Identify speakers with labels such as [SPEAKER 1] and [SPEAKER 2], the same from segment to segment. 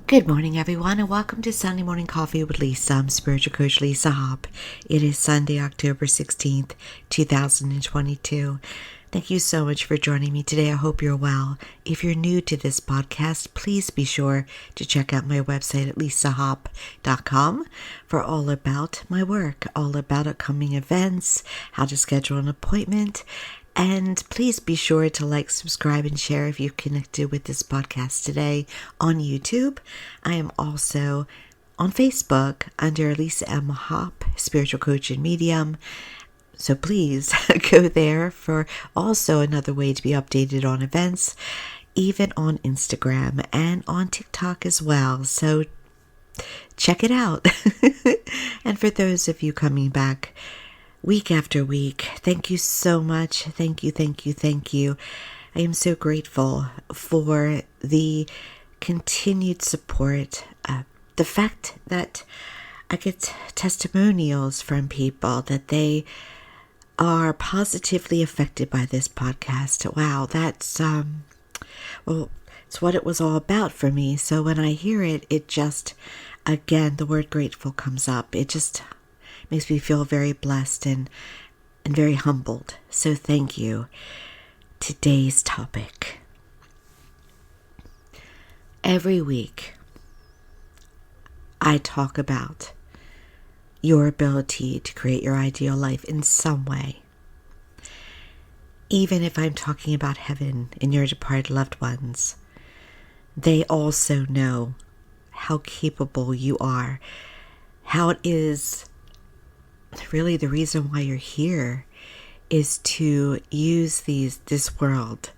[SPEAKER 1] Good morning, everyone, and welcome to Sunday Morning Coffee with Lisa. I'm Spiritual Coach Lisa Hopp. It is Sunday, October 16th, 2022. Thank you so much for joining me today. I hope you're well. If you're new to this podcast, please be sure to check out my website at lawofattraction.com for all about my work, all about upcoming events, how to schedule an appointment. And please be sure to like, subscribe, and share if you're connected with this podcast today on YouTube. I am also on Facebook under Lisa M. Hopp, Spiritual Coach and Medium. So please go there for also another way to be updated on events, even on Instagram and on TikTok as well. So check it out. And for those of you coming back week after week, thank you so much. Thank you. I am so grateful for the continued support. The fact that I get testimonials from people that they are positively affected by this podcast. Wow, that's, it's what it was all about for me. So when I hear it, it just, again, the word grateful comes up. It just makes me feel very blessed and very humbled. So thank you. Today's topic. Every week, I talk about your ability to create your ideal life in some way. Even if I'm talking about heaven and your departed loved ones, they also know how capable you are, how it is really the reason why you're here is to use this world,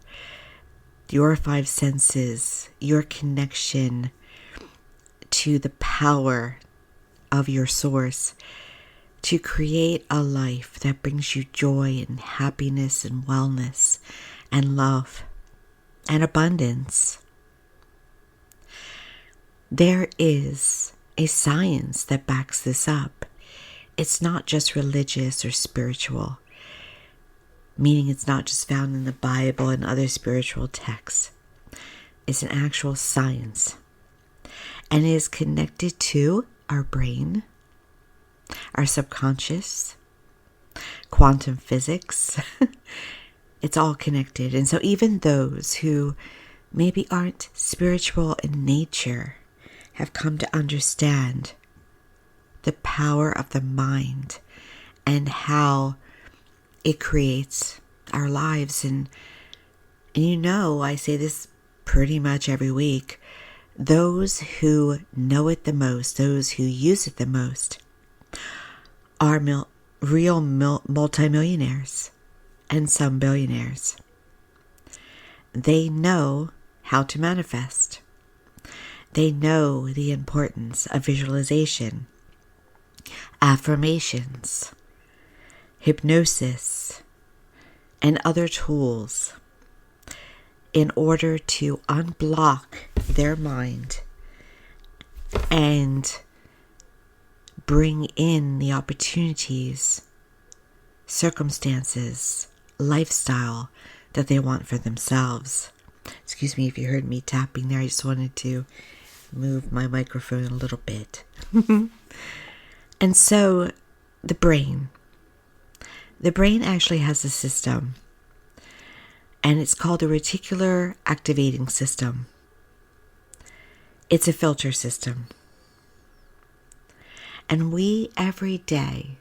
[SPEAKER 1] your five senses, your connection to the power of your source to create a life that brings you joy and happiness and wellness and love and abundance. There is a science that backs this up. It's not just religious or spiritual, meaning it's not just found in the Bible and other spiritual texts. It's an actual science, and it is connected to our brain, our subconscious, quantum physics. It's all connected. And so even those who maybe aren't spiritual in nature have come to understand the power of the mind and how it creates our lives. And you know, I say this pretty much every week, those who know it the most, those who use it the most, are real multimillionaires and some billionaires. They know how to manifest. They know the importance of visualization, affirmations, hypnosis, and other tools in order to unblock their mind and bring in the opportunities, circumstances, lifestyle that they want for themselves. Excuse me if you heard me tapping there. I just wanted to move my microphone a little bit. And so the brain actually has a system, and it's called the reticular activating system. It's a filter system. And we every day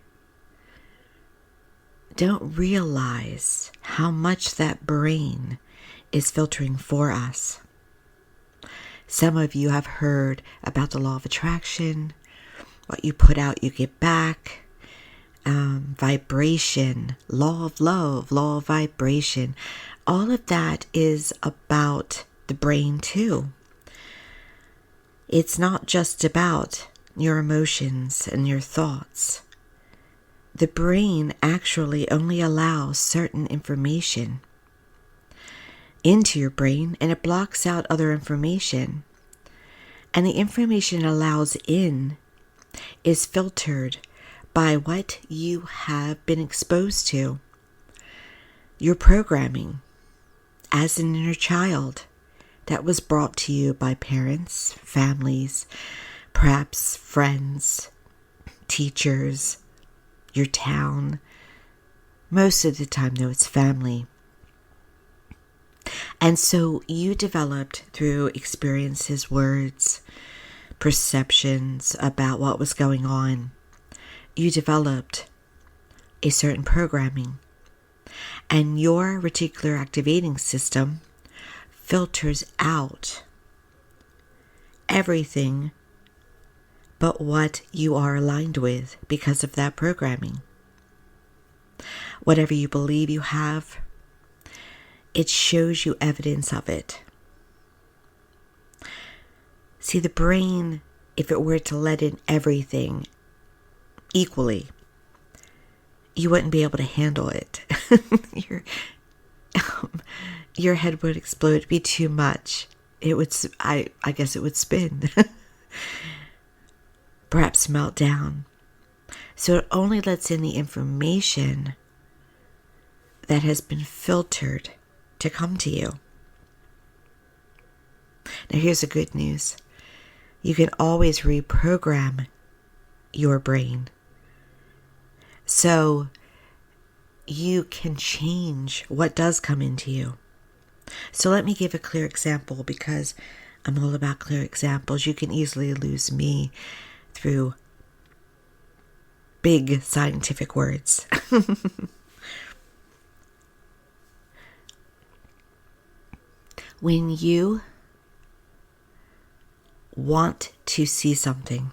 [SPEAKER 1] don't realize how much that brain is filtering for us. Some of you have heard about the law of attraction. What you put out, you get back. Vibration, law of love, law of vibration. All of that is about the brain too. It's not just about your emotions and your thoughts. The brain actually only allows certain information into your brain, and it blocks out other information. And the information it allows in is filtered by what you have been exposed to. Your programming as an inner child, that was brought to you by parents, families, perhaps friends, teachers, your town. Most of the time, though, it's family. And so you developed through experiences, words, perceptions about what was going on. You developed a certain programming. And your reticular activating system filters out everything but what you are aligned with because of that programming. Whatever you believe you have, it shows you evidence of it. See, the brain, if it were to let in everything equally, you wouldn't be able to handle it. Your head would explode. It'd be too much. It would, I guess it would spin. Perhaps melt down. So it only lets in the information that has been filtered to come to you. Now here's the good news. You can always reprogram your brain. So you can change what does come into you. So let me give a clear example, because I'm all about clear examples. You can easily lose me through big scientific words. When you want to see something,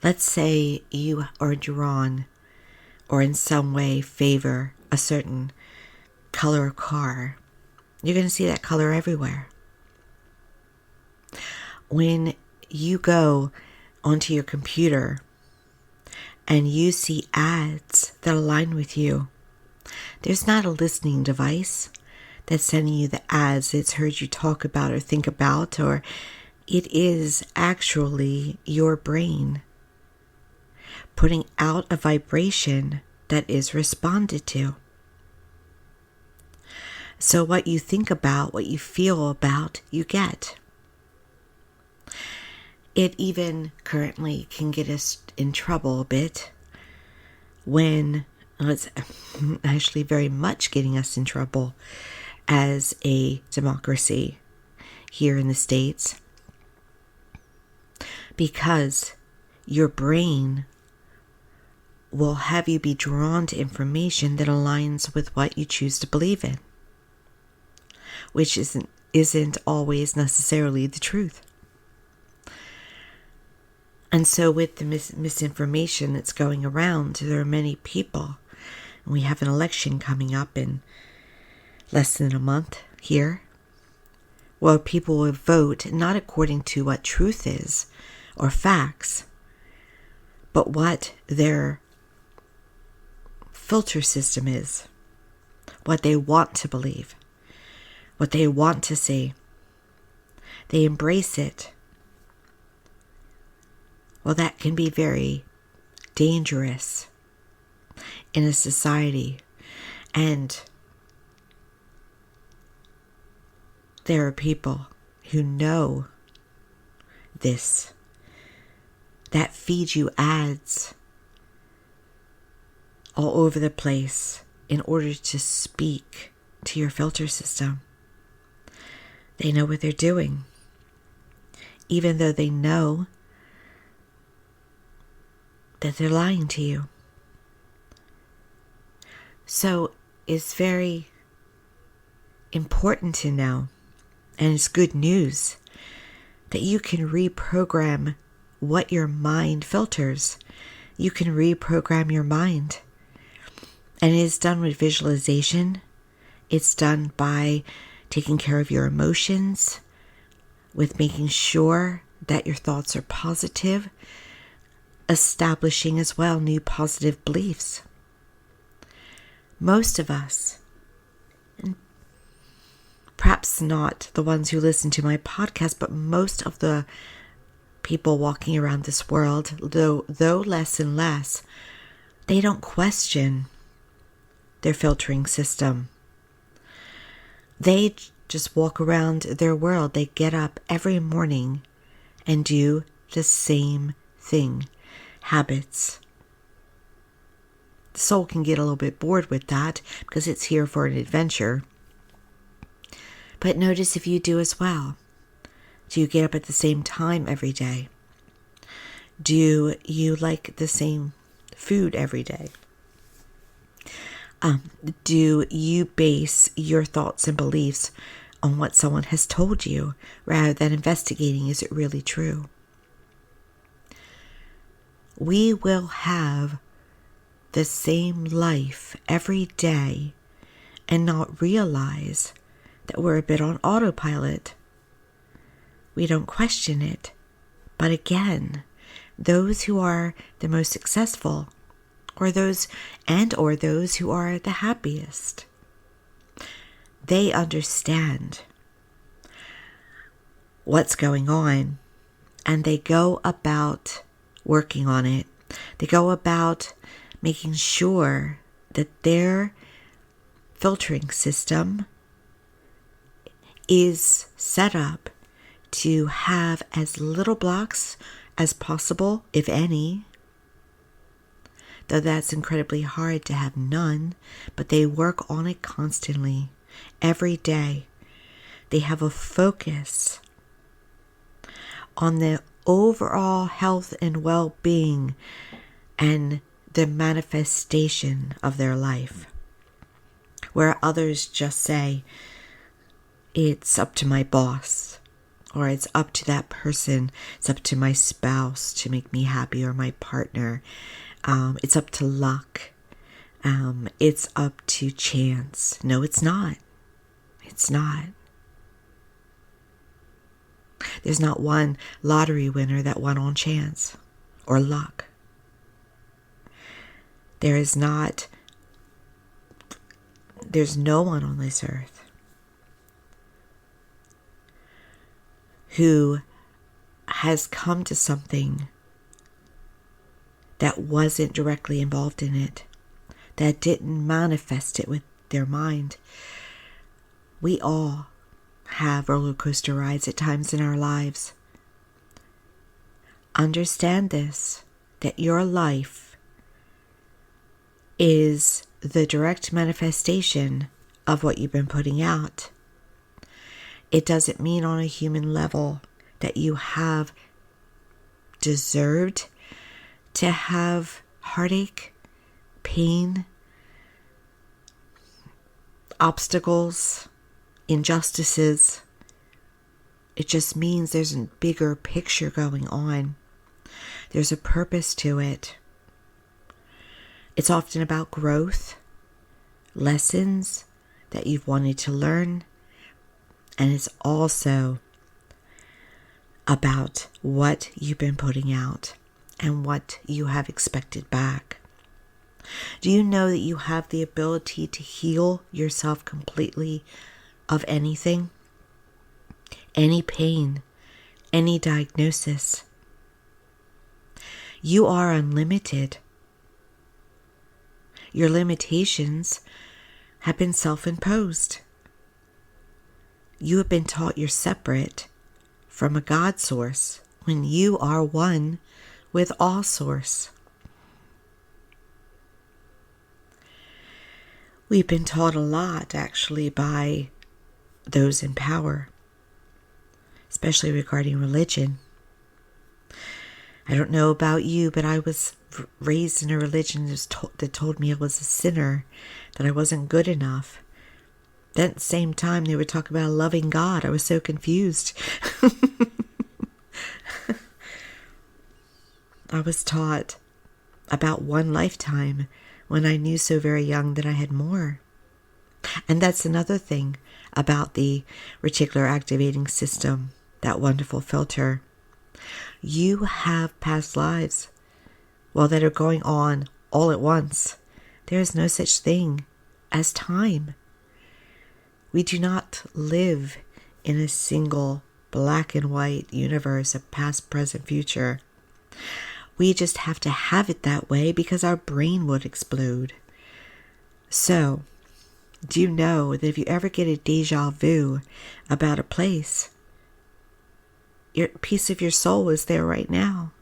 [SPEAKER 1] let's say you are drawn or in some way favor a certain color of car, you're going to see that color everywhere. When you go onto your computer and you see ads that align with you, there's not a listening device that's sending you the ads it's heard you talk about or think about, or it is actually your brain putting out a vibration that is responded to. So what you think about, what you feel about, you get. It even currently can get us in trouble a bit when it's actually very much getting us in trouble as a democracy here in the States, because your brain will have you be drawn to information that aligns with what you choose to believe in, which isn't always necessarily the truth. And so with the misinformation that's going around, there are many people, and we have an election coming up in less than a month here, where people will vote not according to what truth is or facts, but what their filter system is, what they want to believe, what they want to see. They embrace it. Well, that can be very dangerous in a society. And there are people who know this, that feed you ads all over the place in order to speak to your filter system. They know what they're doing, even though they know that they're lying to you. So it's very important to know, and it's good news, that you can reprogram what your mind filters. You can reprogram your mind. And it is done with visualization. It's done by taking care of your emotions, with making sure that your thoughts are positive, establishing as well new positive beliefs. Most of us, and perhaps not the ones who listen to my podcast, but most of the people walking around this world, though less and less, they don't question their filtering system. They just walk around their world. They get up every morning and do the same thing. Habits. The soul can get a little bit bored with that because it's here for an adventure. But notice if you do as well. Do you get up at the same time every day? Do you like the same food every day? Do you base your thoughts and beliefs on what someone has told you rather than investigating, is it really true? We will have the same life every day and not realize that we're a bit on autopilot. We don't question it. But again, those who are the most successful or those who are the happiest, they understand what's going on and they go about working on it. They go about making sure that their filtering system is set up to have as little blocks as possible, if any. Though that's incredibly hard to have none, but they work on it constantly, every day. They have a focus on the overall health and well-being and the manifestation of their life. Where others just say, it's up to my boss, or it's up to that person, it's up to my spouse to make me happy, or my partner. It's up to luck. It's up to chance. No, it's not. It's not. There's not one lottery winner that won on chance or luck. There's no one on this earth who has come to something that wasn't directly involved in it, that didn't manifest it with their mind. We all have roller coaster rides at times in our lives. Understand this, that your life is the direct manifestation of what you've been putting out. It doesn't mean on a human level that you have deserved to have heartache, pain, obstacles, injustices. It just means there's a bigger picture going on. There's a purpose to it. It's often about growth, lessons that you've wanted to learn, and it's also about what you've been putting out and what you have expected back. Do you know that you have the ability to heal yourself completely of anything? Any pain, any diagnosis. You are unlimited. Your limitations have been self-imposed. You have been taught you're separate from a God source when you are one with all source. We've been taught a lot, actually, by those in power, especially regarding religion. I don't know about you, but I was raised in a religion that told me I was a sinner, that I wasn't good enough. Then at the same time, they would talk about a loving God. I was so confused. I was taught about one lifetime when I knew so very young that I had more. And that's another thing about the reticular activating system, that wonderful filter. You have past lives, that are going on all at once. There is no such thing as time. We do not live in a single black and white universe of past, present, future. We just have to have it that way because our brain would explode. So, Do you know that if you ever get a deja vu about a place, your piece of your soul is there right now?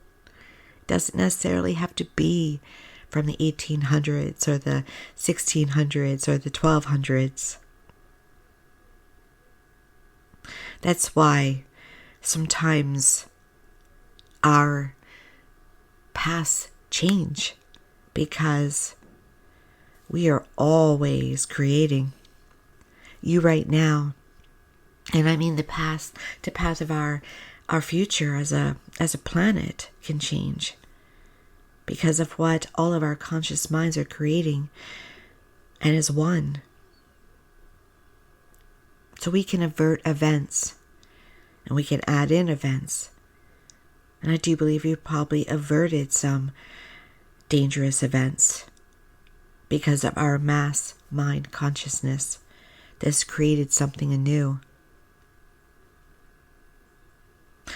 [SPEAKER 1] It doesn't necessarily have to be from the 1800s or the 1600s or the 1200s. That's why sometimes our pasts change, because we are always creating. You right now, and I mean the path of our future as a planet can change because of what all of our conscious minds are creating and as one. So we can avert events and we can add in events. And I do believe you probably averted some dangerous events because of our mass mind consciousness that's created something anew.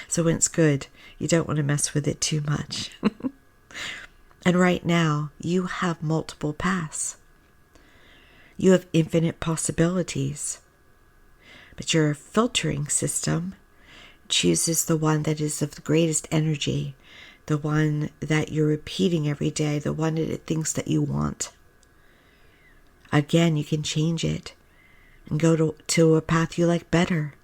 [SPEAKER 1] So when it's good, you don't want to mess with it too much. And right now, you have multiple paths. You have infinite possibilities. But your filtering system chooses the one that is of the greatest energy, the one that you're repeating every day, the one that it thinks that you want. Again, you can change it and go to a path you like better.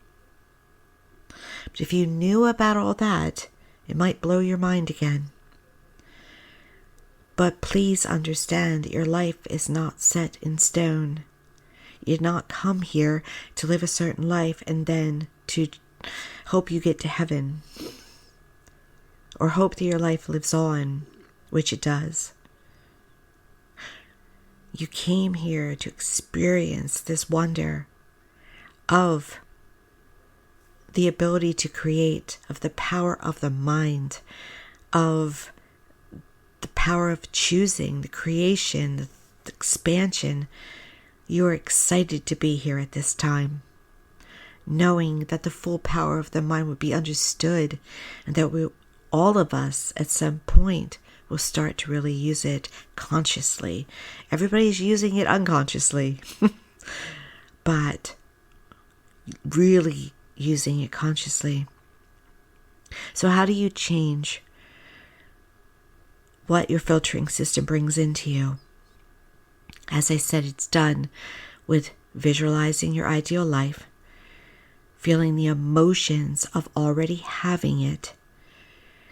[SPEAKER 1] But if you knew about all that, it might blow your mind again. But please understand that your life is not set in stone. You did not come here to live a certain life and then to hope you get to heaven. Or hope that your life lives on, which it does. You came here to experience this wonder of the ability to create, of the power of the mind, of the power of choosing, the creation, the expansion. You are excited to be here at this time, knowing that the full power of the mind would be understood and that all of us at some point will start to really use it consciously. Everybody's using it unconsciously, but really using it consciously. So how do you change what your filtering system brings into you? As I said, it's done with visualizing your ideal life, feeling the emotions of already having it,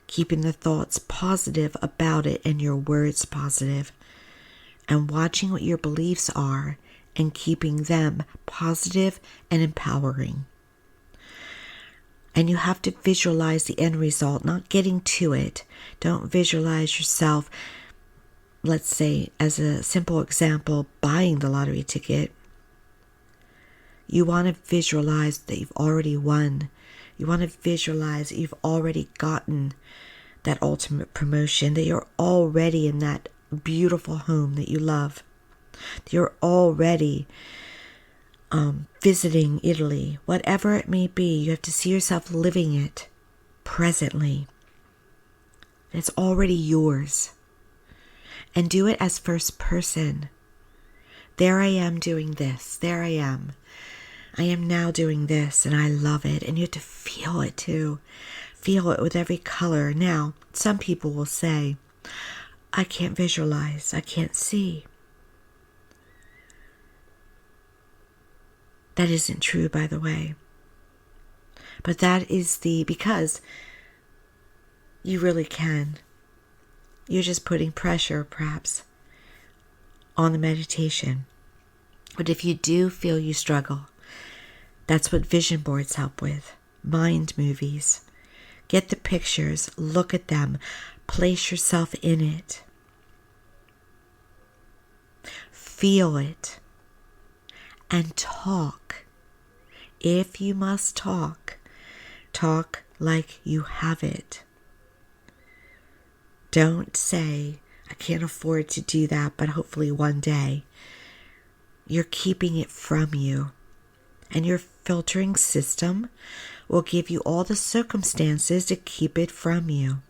[SPEAKER 1] keeping the thoughts positive about it and your words positive, and watching what your beliefs are and keeping them positive and empowering. And you have to visualize the end result, not getting to it. Don't visualize yourself, let's say, as a simple example, buying the lottery ticket. You want to visualize that you've already won. You want to visualize that you've already gotten that ultimate promotion, that you're already in that beautiful home that you love. That you're already visiting Italy, whatever it may be. You have to see yourself living it presently. It's already yours. And do it as first person. There I am doing this. There I am. I am now doing this and I love it. And you have to feel it too. Feel it with every color. Now, some people will say, I can't visualize. I can't see. That isn't true, by the way. But that is because you really can. You're just putting pressure, perhaps, on the meditation. But if you do feel you struggle, that's what vision boards help with. Mind movies. Get the pictures, look at them, place yourself in it. Feel it. And talk. If you must talk, talk like you have it. Don't say, I can't afford to do that, but hopefully one day. You're keeping it from you. And your filtering system will give you all the circumstances to keep it from you.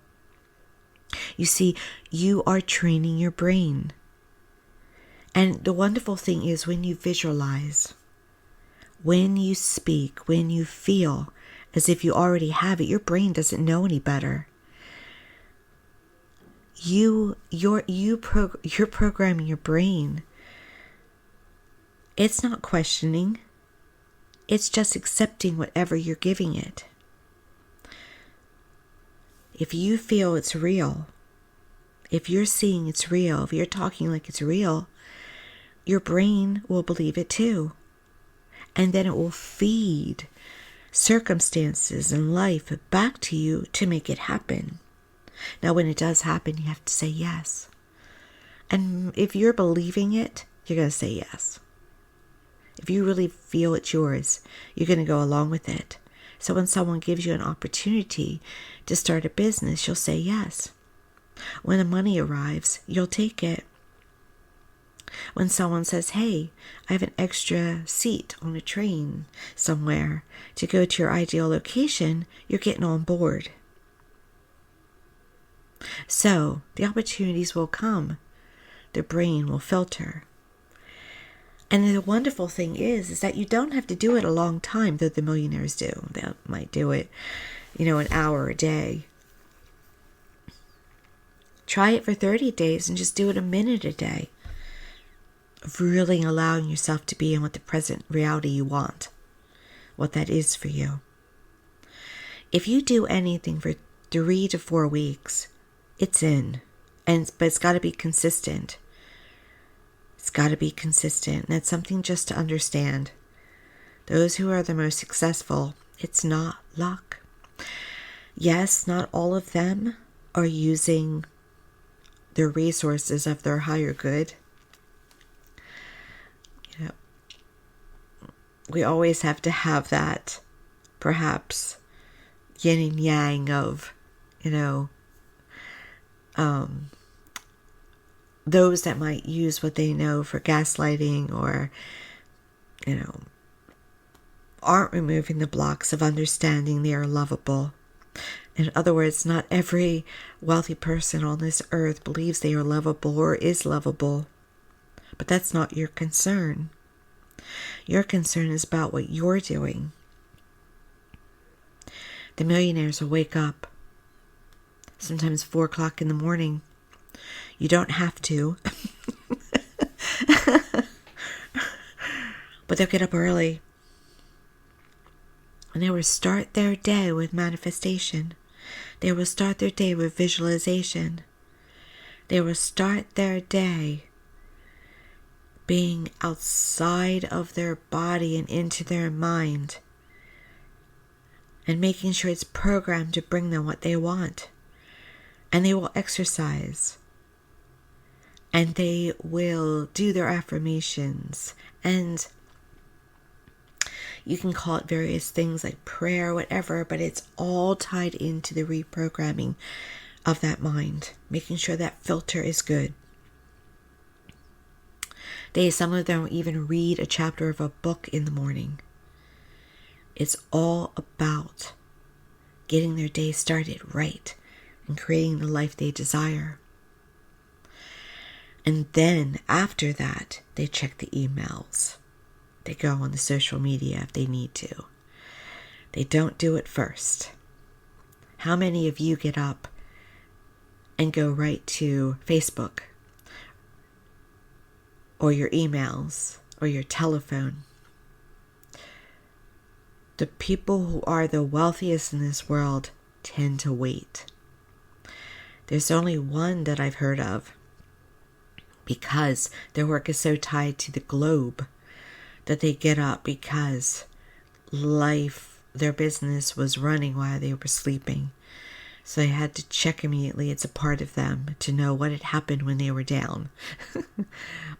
[SPEAKER 1] You see, you are training your brain. And the wonderful thing is when you visualize, when you speak, when you feel as if you already have it, your brain doesn't know any better. You're programming your brain. It's not questioning. It's just accepting whatever you're giving it. If you feel it's real, if you're seeing it's real, if you're talking like it's real, your brain will believe it too. And then it will feed circumstances and life back to you to make it happen. Now, when it does happen, you have to say yes. And if you're believing it, you're going to say yes. If you really feel it's yours, you're going to go along with it. So when someone gives you an opportunity to start a business, you'll say yes. When the money arrives, you'll take it. When someone says, hey, I have an extra seat on a train somewhere to go to your ideal location, you're getting on board. So the opportunities will come. The brain will filter. And the wonderful thing is that you don't have to do it a long time, though the millionaires do. They might do it, an hour a day. Try it for 30 days and just do it a minute a day. Of really allowing yourself to be in what the present reality you want, what that is for you. If you do anything for 3 to 4 weeks, it's in, but it's got to be consistent. It's got to be consistent, and it's something just to understand. Those who are the most successful, it's not luck. Yes, not all of them are using the resources of their higher good. We always have to have that, perhaps, yin and yang of, those that might use what they know for gaslighting or, aren't removing the blocks of understanding they are lovable. In other words, not every wealthy person on this earth believes they are lovable or is lovable. But that's not your concern. Your concern is about what you're doing. The millionaires will wake up, sometimes 4 o'clock in the morning. You don't have to. But they'll get up early. And they will start their day with manifestation. They will start their day with visualization. They will start their day being outside of their body and into their mind, and making sure it's programmed to bring them what they want. And they will exercise, and they will do their affirmations, and you can call it various things like prayer, whatever, but it's all tied into the reprogramming of that mind, making sure that filter is good. Some of them even read a chapter of a book in the morning. It's all about getting their day started right and creating the life they desire. And then after that, they check the emails. They go on the social media if they need to. They don't do it first. How many of you get up and go right to Facebook or your emails or your telephone? The people who are the wealthiest in this world tend to wait. There's only one that I've heard of, because their work is so tied to the globe that they get up because their business was running while they were sleeping. So they had to check immediately. It's a part of them to know what had happened when they were down.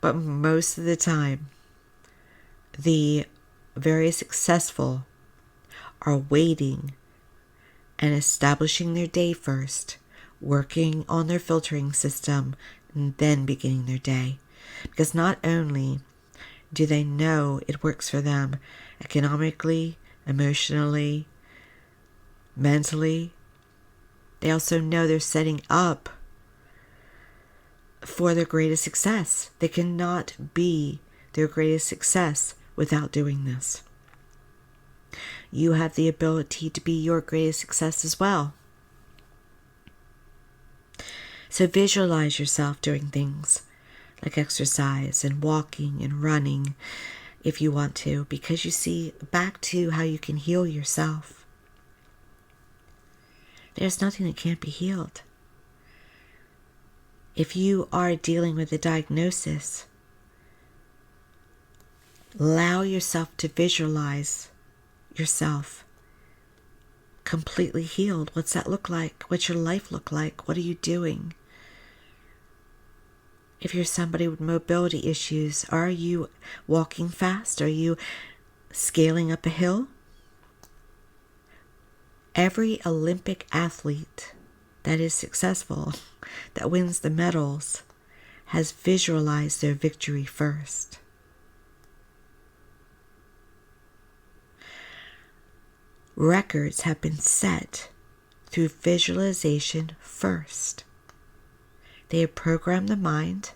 [SPEAKER 1] But most of the time, the very successful are waiting and establishing their day first, working on their filtering system, and then beginning their day. Because not only do they know it works for them economically, emotionally, mentally, they also know they're setting up for their greatest success. They cannot be their greatest success without doing this. You have the ability to be your greatest success as well. So visualize yourself doing things like exercise and walking and running if you want to, because you see, back to how you can heal yourself. There's nothing that can't be healed. If you are dealing with a diagnosis, allow yourself to visualize yourself completely healed. What's that look like? What's your life look like? What are you doing? If you're somebody with mobility issues, are you walking fast? Are you scaling up a hill? Every Olympic athlete that is successful, that wins the medals, has visualized their victory first. Records have been set through visualization first. They have programmed the mind,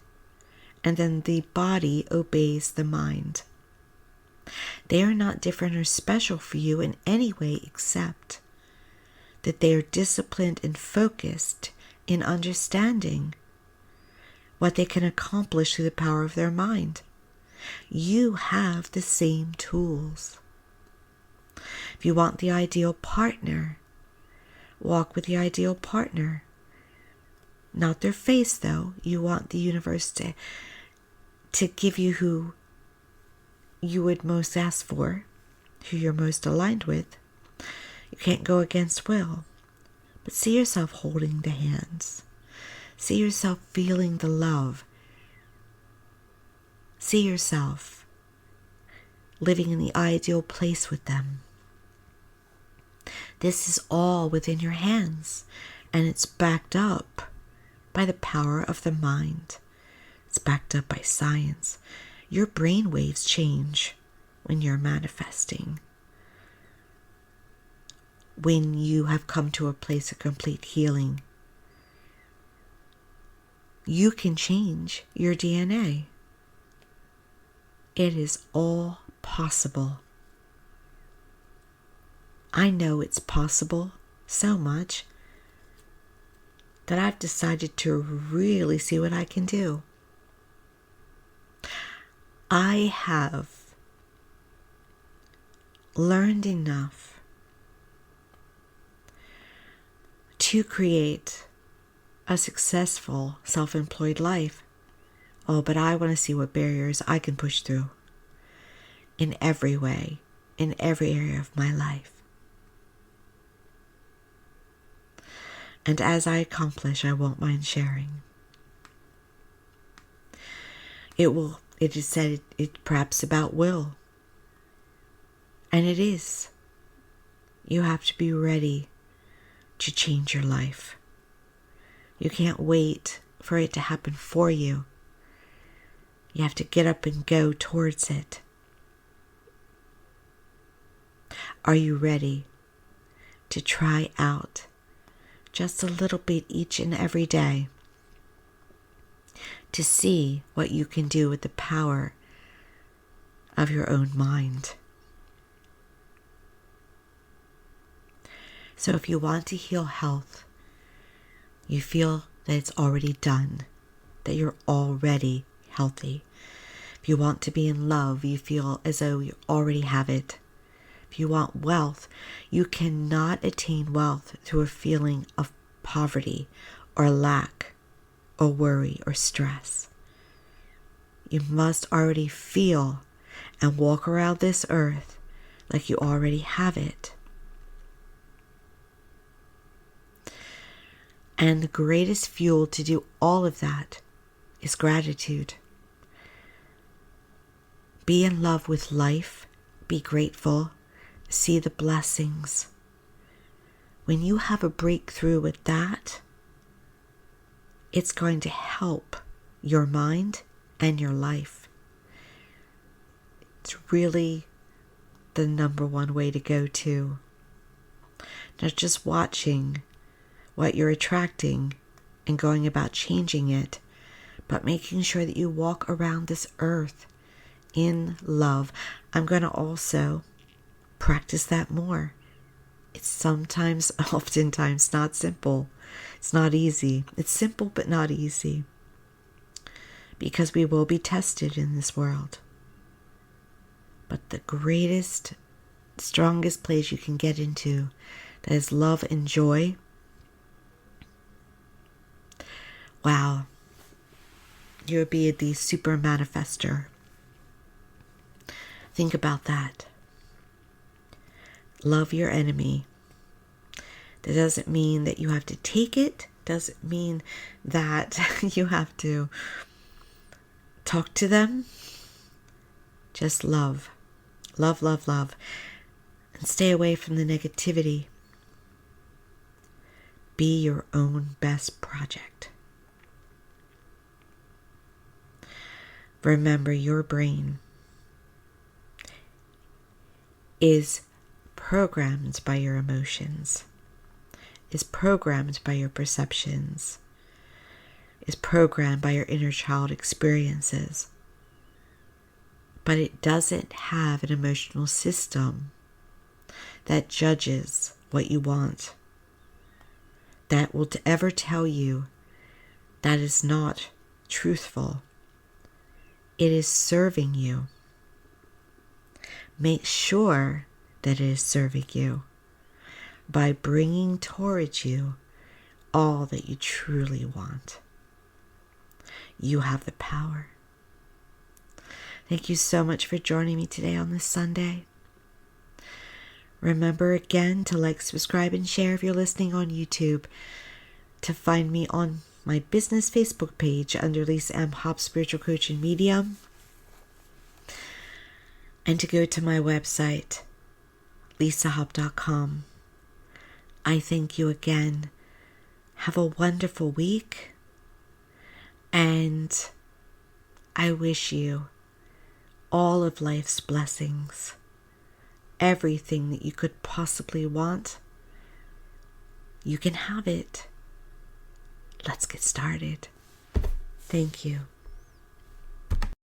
[SPEAKER 1] and then the body obeys the mind. They are not different or special for you in any way except that they are disciplined and focused in understanding what they can accomplish through the power of their mind. You have the same tools. If you want the ideal partner, walk with the ideal partner. Not their face, though. You want the universe to give you who you would most ask for, who you're most aligned with. You can't go against will. But see yourself holding the hands. See yourself feeling the love. See yourself living in the ideal place with them. This is all within your hands, and it's backed up by the power of the mind. It's backed up by science. Your brain waves change when you're manifesting. When you have come to a place of complete healing, you can change your DNA. It is all possible. I know it's possible so much that I've decided to really see what I can do. I have learned enough to create a successful self-employed life. Oh, but I want to see what barriers I can push through in every way, in every area of my life. And as I accomplish, I won't mind sharing. It is said it perhaps about will. And it is. You have to be ready to change your life. You can't wait for it to happen for you. You have to get up and go towards it. Are you ready to try out just a little bit each and every day to see what you can do with the power of your own mind? So if you want to heal health, you feel that it's already done, that you're already healthy. If you want to be in love, you feel as though you already have it. If you want wealth, you cannot attain wealth through a feeling of poverty or lack or worry or stress. You must already feel and walk around this earth like you already have it. And the greatest fuel to do all of that is gratitude. Be in love with life. Be grateful. See the blessings. When you have a breakthrough with that, it's going to help your mind and your life. It's really the number one way to go to. Not just watching what you're attracting and going about changing it, but making sure that you walk around this earth in love. I'm going to also practice that more. It's oftentimes not simple. It's not easy. It's simple but not easy, because we will be tested in this world. But the greatest, strongest place you can get into, that is love and joy. Wow. You'll be the super manifester. Think about that. Love your enemy. That doesn't mean that you have to take it. Doesn't mean that you have to talk to them. Just love. Love, love, love. And stay away from the negativity. Be your own best project. Remember, your brain is programmed by your emotions, is programmed by your perceptions, is programmed by your inner child experiences. But it doesn't have an emotional system that judges what you want, that will ever tell you that is not truthful. It is serving you. Make sure that it is serving you by bringing towards you all that you truly want. You have the power. Thank you so much for joining me today on this Sunday. Remember again to like, subscribe, and share if you're listening on YouTube. To find me on my business Facebook page under Lisa M. Hop Spiritual Coach and Medium. And to go to my website, lisahop.com. I thank you again. Have a wonderful week. And I wish you all of life's blessings. Everything that you could possibly want, you can have it. Let's get started. Thank you.